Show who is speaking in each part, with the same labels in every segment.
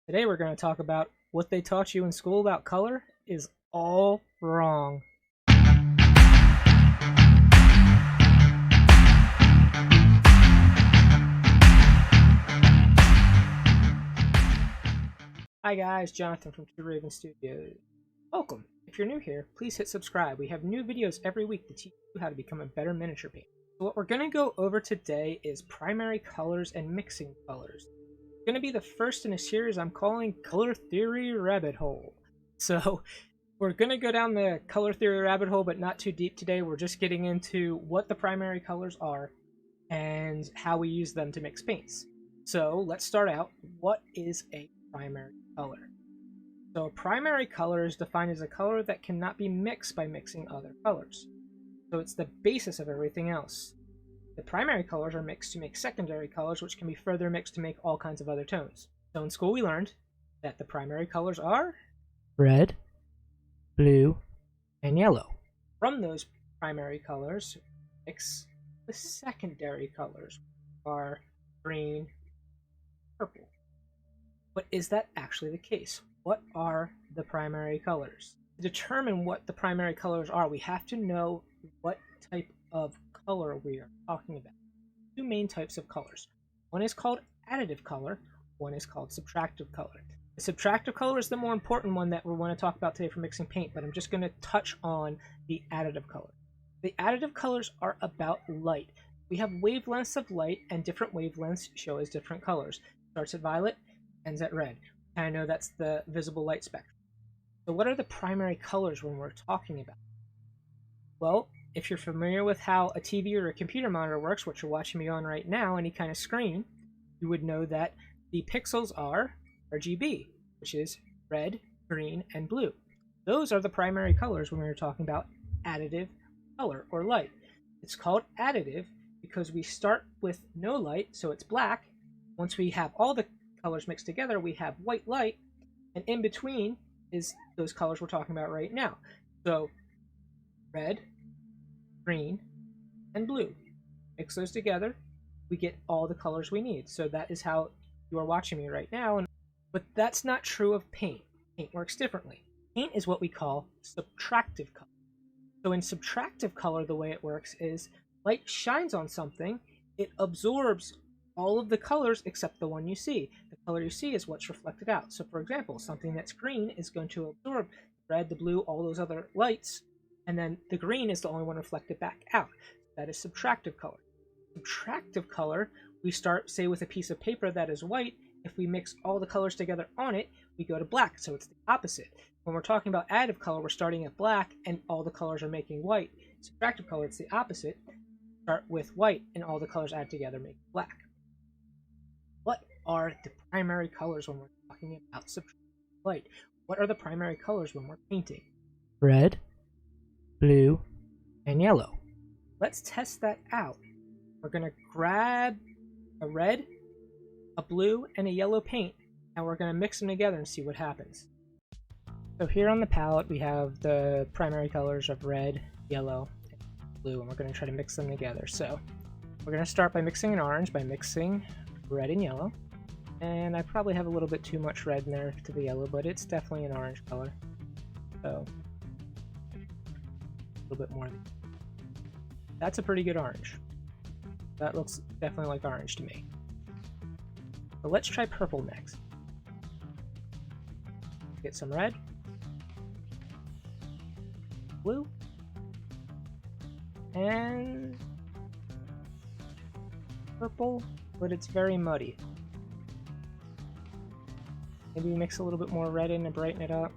Speaker 1: Today we're going to talk about what they taught you in school about color is all wrong. Hi guys, Jonathan from Two Raven Studios. Welcome. If you're new here, please hit subscribe. We have new videos every week to teach you how to become a better miniature painter. So what we're going to go over today is primary colors and mixing colors. It's going to be the first in a series I'm calling Color Theory Rabbit Hole. So we're going to go down the color theory rabbit hole, but not too deep today. We're just getting into what the primary colors are and how we use them to mix paints. So let's start out. What is a primary color? So a primary color is defined as a color that cannot be mixed by mixing other colors. So it's the basis of everything else. The primary colors are mixed to make secondary colors, which can be further mixed to make all kinds of other tones. So in school we learned that the primary colors are red, blue, and yellow. From those primary colors, mix the secondary colors, are green, purple. But is that actually the case? What are the primary colors? To determine what the primary colors are, we have to know what type of color we are talking about. Two main types of colors. One is called additive color, one is called subtractive color. The subtractive color is the more important one that we want to talk about today for mixing paint, but I'm just going to touch on the additive color. The additive colors are about light. We have wavelengths of light, and different wavelengths show as different colors. Starts at violet, ends at red. I know that's the visible light spectrum. So what are the primary colors when we're talking about? Well, if you're familiar with how a TV or a computer monitor works, which you're watching me on right now, any kind of screen, you would know that the pixels are RGB, which is red, green, and blue. Those are the primary colors when we're talking about additive color or light. It's called additive because we start with no light, so it's black. Once we have all the colors mixed together, we have white light, and in between is those colors we're talking about right now. So red, green, and blue. Mix those together, we get all the colors we need. So that is how you are watching me right now. But that's not true of paint. Paint works differently. Paint is what we call subtractive color. So in subtractive color, the way it works is light shines on something, it absorbs all of the colors except the one you see. The color you see is what's reflected out. So for example, something that's green is going to absorb red, the blue, all those other lights, and then the green is the only one reflected back out. That is subtractive color. Subtractive color, we start, say, with a piece of paper that is white. If we mix all the colors together on it, we go to black, so it's the opposite. When we're talking about additive color, we're starting at black and all the colors are making white. Subtractive color, it's the opposite. Start with white and all the colors add together make black. What are the primary colors when we're talking about subtractive light? What are the primary colors when we're painting? Red, blue, and yellow. Let's test that out. We're going to grab a red, a blue, and a yellow paint, and we're going to mix them together and see what happens. So here on the palette we have the primary colors of red, yellow, and blue, and we're going to try to mix them together. So we're going to start by mixing an orange, by mixing red and yellow. And I probably have a little bit too much red in there to the yellow, but it's definitely an orange color. So a little bit more. That's a pretty good orange. That looks definitely like orange to me. So let's try purple next. Get some red, blue, and purple, but it's very muddy. Maybe mix a little bit more red in to brighten it up.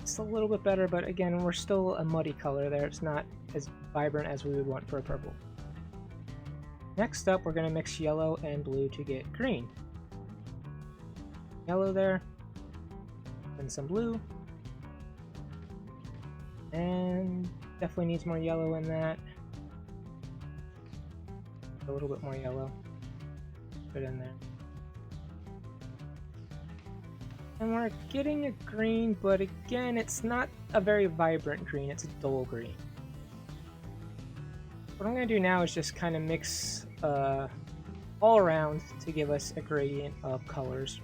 Speaker 1: It's a little bit better, but again, we're still a muddy color there. It's not as vibrant as we would want for a purple. Next up, we're going to mix yellow and blue to get green. Yellow there, and some blue. And definitely needs more yellow in that. A little bit more yellow. Put in there. And we're getting a green, but again, it's not a very vibrant green, it's a dull green. What I'm going to do now is just kind of mix all around to give us a gradient of colors,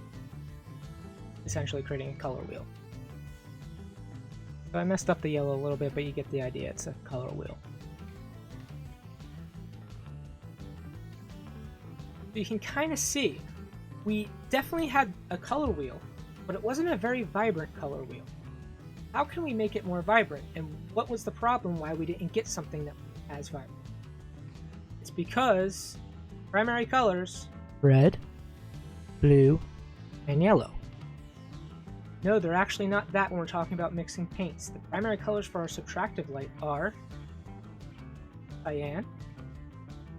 Speaker 1: essentially creating a color wheel. So I messed up the yellow a little bit, but you get the idea, it's a color wheel. So you can kind of see, we definitely had a color wheel, but it wasn't a very vibrant color wheel. How can we make it more vibrant, and what was the problem why we didn't get something that was as vibrant? It's because primary colors, red, blue, and yellow. No, they're actually not that when we're talking about mixing paints. The primary colors for our subtractive light are cyan,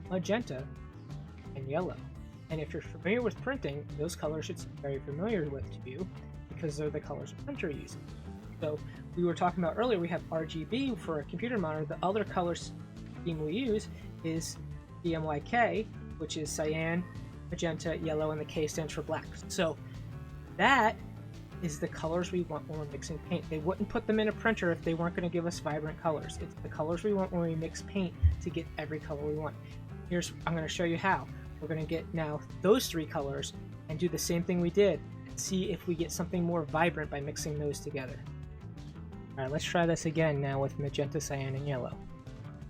Speaker 1: magenta, and yellow. And if you're familiar with printing, those colors should seem very familiar to you because they're the colors a printer uses. So we were talking about earlier, we have RGB for a computer monitor. The other color scheme we use is CMYK, which is cyan, magenta, yellow, and the K stands for black. So that is the colors we want when we're mixing paint. They wouldn't put them in a printer if they weren't going to give us vibrant colors. It's the colors we want when we mix paint to get every color we want. I'm going to show you how. We're going to get now those three colors and do the same thing we did and see if we get something more vibrant by mixing those together. Alright, let's try this again now with magenta, cyan, and yellow.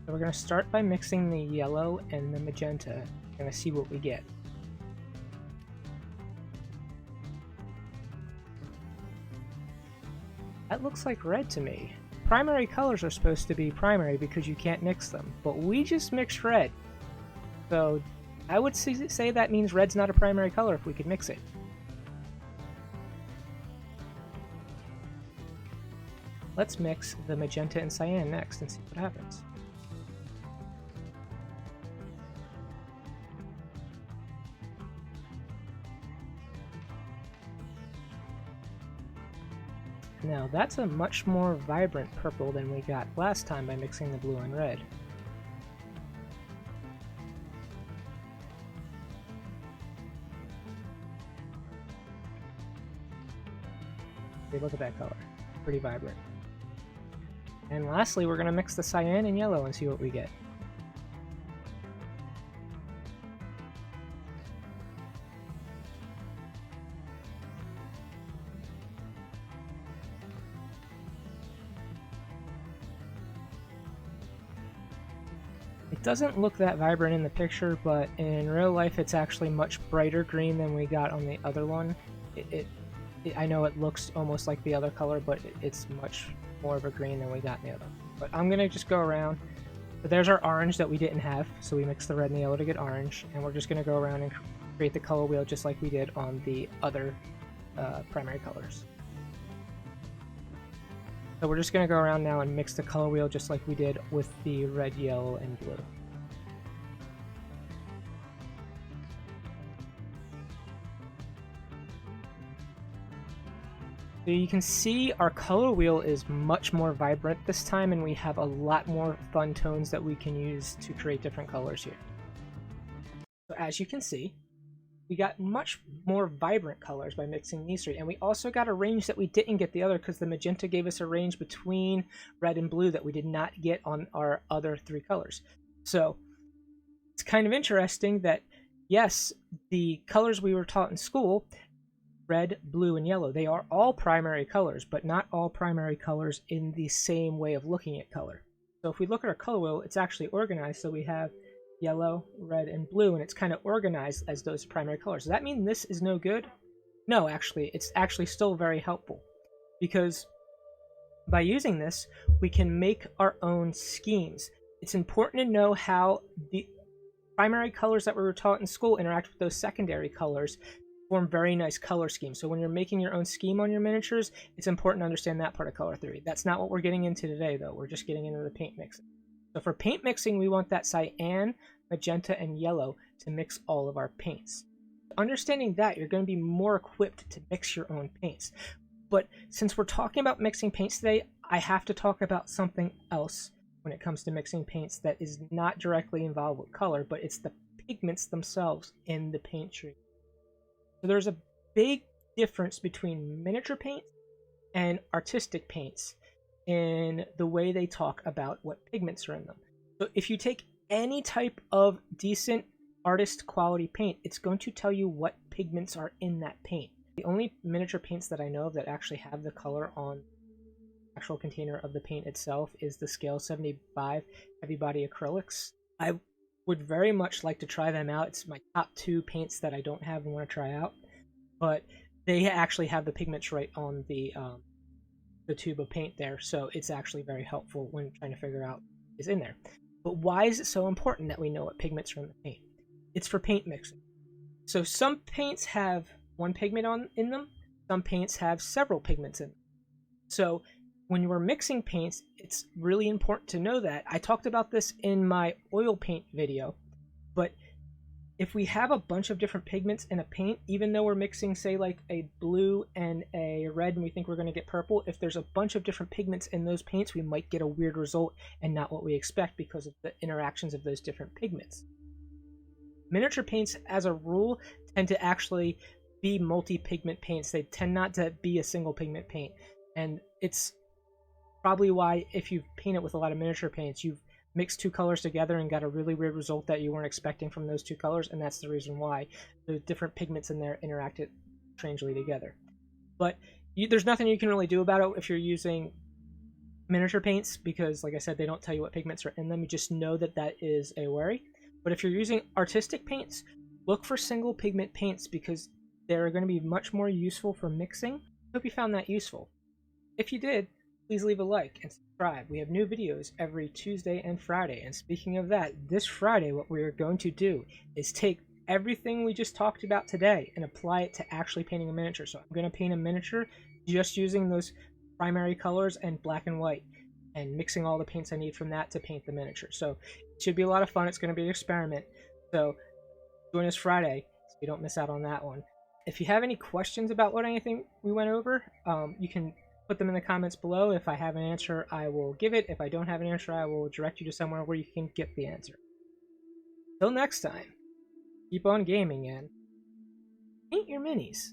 Speaker 1: So we're going to start by mixing the yellow and the magenta. We're going to see what we get. That looks like red to me. Primary colors are supposed to be primary because you can't mix them, but we just mixed red. So I would say that means red's not a primary color if we could mix it. Let's mix the magenta and cyan next and see what happens. Now that's a much more vibrant purple than we got last time by mixing the blue and red. Okay, look at that color, pretty vibrant. And lastly, we're going to mix the cyan and yellow and see what we get. It doesn't look that vibrant in the picture, but in real life it's actually much brighter green than we got on the other one. I know it looks almost like the other color, but it's much more of a green than we got in the other. But I'm gonna just go around. But there's our orange that we didn't have, so we mixed the red and the yellow to get orange, and we're just gonna go around and create the color wheel just like we did on the other primary colors. So we're just gonna go around now and mix the color wheel just like we did with the red, yellow, and blue. So you can see our color wheel is much more vibrant this time, and we have a lot more fun tones that we can use to create different colors here. So as you can see, we got much more vibrant colors by mixing these three, and we also got a range that we didn't get the other because the magenta gave us a range between red and blue that we did not get on our other three colors. So it's kind of interesting that, yes, the colors we were taught in school, red, blue, and yellow, they are all primary colors, but not all primary colors in the same way of looking at color. So if we look at our color wheel, it's actually organized, so we have yellow, red, and blue, and it's kind of organized as those primary colors. Does that mean this is no good? No, actually, it's actually still very helpful, because by using this, we can make our own schemes. It's important to know how the primary colors that we were taught in school interact with those secondary colors, form very nice color schemes. So when you're making your own scheme on your miniatures, it's important to understand that part of color theory. That's not what we're getting into today, though. We're just getting into the paint mixing. So for paint mixing, we want that cyan, magenta, and yellow to mix all of our paints. Understanding that, you're going to be more equipped to mix your own paints. But since we're talking about mixing paints today, I have to talk about something else when it comes to mixing paints that is not directly involved with color, but it's the pigments themselves in the paint tree. So there's a big difference between miniature paints and artistic paints in the way they talk about what pigments are in them. So if you take any type of decent artist quality paint, it's going to tell you what pigments are in that paint. The only miniature paints that I know of that actually have the color on the actual container of the paint itself is the Scale 75 Heavy Body Acrylics. I would very much like to try them out. It's my top 2 paints that I don't have and want to try out, but they actually have the pigments right on the tube of paint there, so it's actually very helpful when trying to figure out what is in there. But why is it so important that we know what pigments are in the paint? It's for paint mixing. So some paints have one pigment in them, some paints have several pigments in them. So when we're mixing paints, it's really important to know that. I talked about this in my oil paint video, but if we have a bunch of different pigments in a paint, even though we're mixing, say, like a blue and a red and we think we're going to get purple, if there's a bunch of different pigments in those paints, we might get a weird result and not what we expect because of the interactions of those different pigments. Miniature paints, as a rule, tend to actually be multi-pigment paints. They tend not to be a single pigment paint, and it's probably why if you've painted with a lot of miniature paints, you've mixed 2 colors together and got a really weird result that you weren't expecting from those 2 colors, and that's the reason why the different pigments in there interacted strangely together. But there's nothing you can really do about it if you're using miniature paints, because like I said, they don't tell you what pigments are in them. You just know that that is a worry. But if you're using artistic paints, look for single pigment paints because they're going to be much more useful for mixing. Hope you found that useful. If you did, please leave a like and subscribe. We have new videos every Tuesday and Friday. And speaking of that, this Friday what we're going to do is take everything we just talked about today and apply it to actually painting a miniature. So I'm going to paint a miniature just using those primary colors and black and white, and mixing all the paints I need from that to paint the miniature. So it should be a lot of fun. It's going to be an experiment. So join us Friday so you don't miss out on that one. If you have any questions about what anything we went over, you can put them in the comments below. If I have an answer, I will give it. If I don't have an answer, I will direct you to somewhere where you can get the answer. Till next time, keep on gaming and paint your minis.